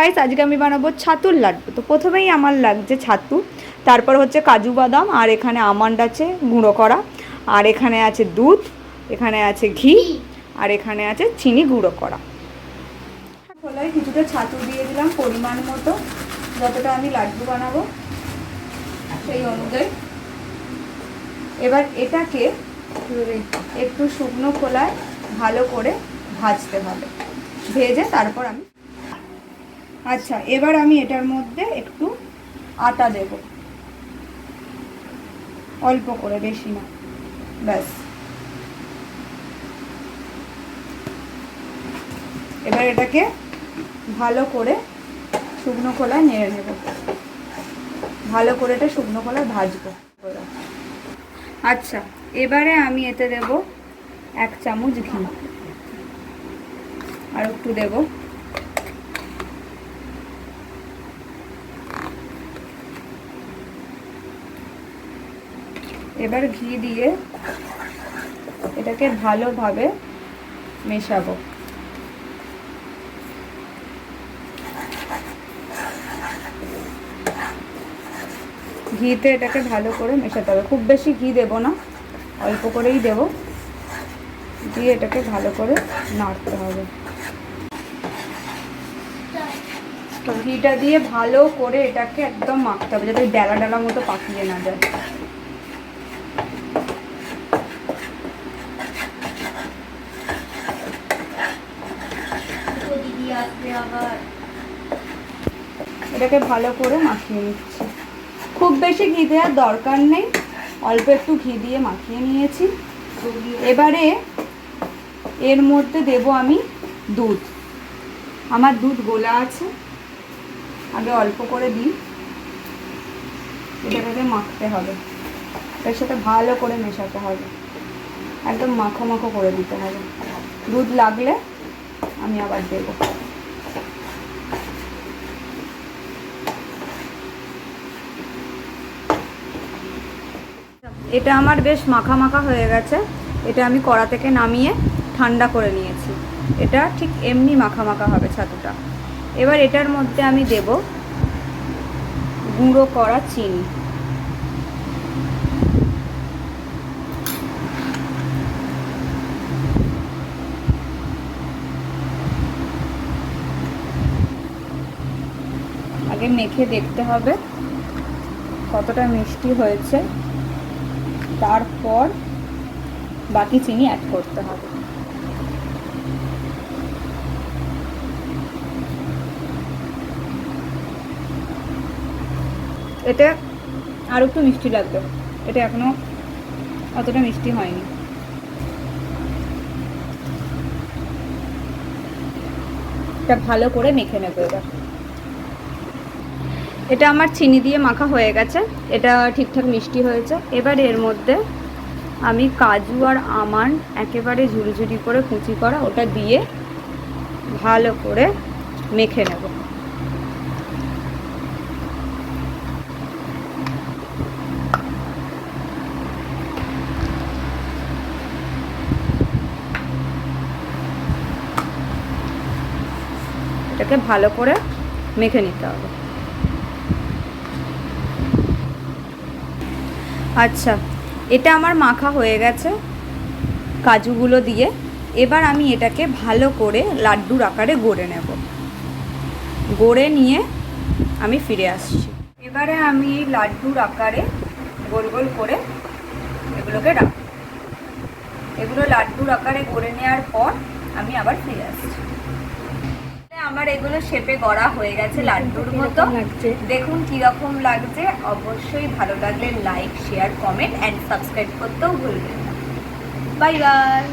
Guys, আজকে আমি বানাবো ছাতুর লাড্ডু। তো প্রথমেই আমার লাগছে ছাতু, তারপর হচ্ছে কাজু বাদাম, আর এখানে আমন্ড আছে গুঁড়ো করা, আর এখানে আছে দুধ, এখানে আছে ঘি, আর এখানে আছে চিনি গুঁড়ো করা। খোলায় কিছুটা ছাতু দিয়ে দিলাম পরিমাণ মতো, যতটা আমি লাড্ডু বানাবো সেই অনুযায়ী। এবার এটাকে একটু শুকনো খোলায় ভালো করে ভাজতে হবে, ভেজে তারপর আমি আচ্ছা এবার আমি এটার মধ্যে একটু আটা দেব, অল্প করে, বেশি না, ব্যাস। এবার এটাকে ভালো করে শুকনো খোলায় নেড়ে নেব, ভালো করে এটা শুকনো খোলায় ভাজবো। আচ্ছা এবারে আমি এতে দেব 1 চামচ ঘি, আর একটু দেব, এবার ঘি দিয়ে এটাকে ভালোভাবে মেশাবো। ঘিতে এটাকে ভালো করে মেশাতে হবে, খুব বেশি ঘি দেব না, অল্প করেই দেব, দিয়ে এটাকে ভালো করে নাড়তে হবে। তো ঘিটা দিয়ে ভালো করে এটাকে একদম মাখতে হবে, যাতে ডালা ডালা মতো পাকিয়ে না যায়। এটাকে ভালো করে মাখিয়ে নিচ্ছি, খুব বেশি ঘি দেওয়ার দরকার নেই, অল্প একটু ঘি দিয়ে মাখিয়ে নিয়েছি। এবারে এর মধ্যে দেব আমি দুধ, আমার দুধ গোলা আছে, আগে অল্প করে দিই, এটাকে মাখতে হবে, এর সাথে ভালো করে মেশাতে হবে, একদম মাখো মাখো করে দিতে হবে। দুধ লাগলে আমি আবার দেব। এটা আমার বেশ মাখা মাখা হয়ে গেছে, এটা আমি কড়া থেকে নামিয়ে ঠান্ডা করে নিয়েছি। এটা ঠিক এমনি মাখা মাখা হবে ছাতুটা। এবার এটার মধ্যে আমি দেব গুঁড়ো করা চিনি, আগে মেখে দেখতে হবে কতটা মিষ্টি হয়েছে, তারপর বাকি চিনি অ্যাড করতে হবে। এটা আর একটু মিষ্টি লাগবে, এটা এখনো অতটা মিষ্টি হয়নি। এটা ভালো করে মেখে নেবে। এটা আমার চিনি দিয়ে মাখা হয়ে গেছে, এটা ঠিকঠাক মিষ্টি হয়েছে। এবার এর মধ্যে আমি কাজু আর আমন্ড একেবারে ঝুড়ি ঝুড়ি করে কুচি করা ওটা দিয়ে ভালো করে মেখে নেব। এটাকে ভালো করে মেখে নিতে হবে। আচ্ছা এটা আমার মাখা হয়ে গেছে কাজুগুলো দিয়ে। এবার আমি এটাকে ভালো করে লাড্ডুর আকারে গড়ে নেব, গড়ে নিয়ে আমি ফিরে আসছি। এবারে আমি লাড্ডুর আকারে গোল গোল করে এগুলোকে রাখব। এগুলো লাড্ডুর আকারে গড়ে নেওয়ার পর আমি আবার ফিরে আসছি। আমার এগুলো শেপে গড়া হয়ে গেছে লাড্ডুর মতো, দেখুন কিরকম লাগছে। অবশ্যই ভালো লাগলে like, share, comment and subscribe করতেও ভুলবেন না। Bye bye.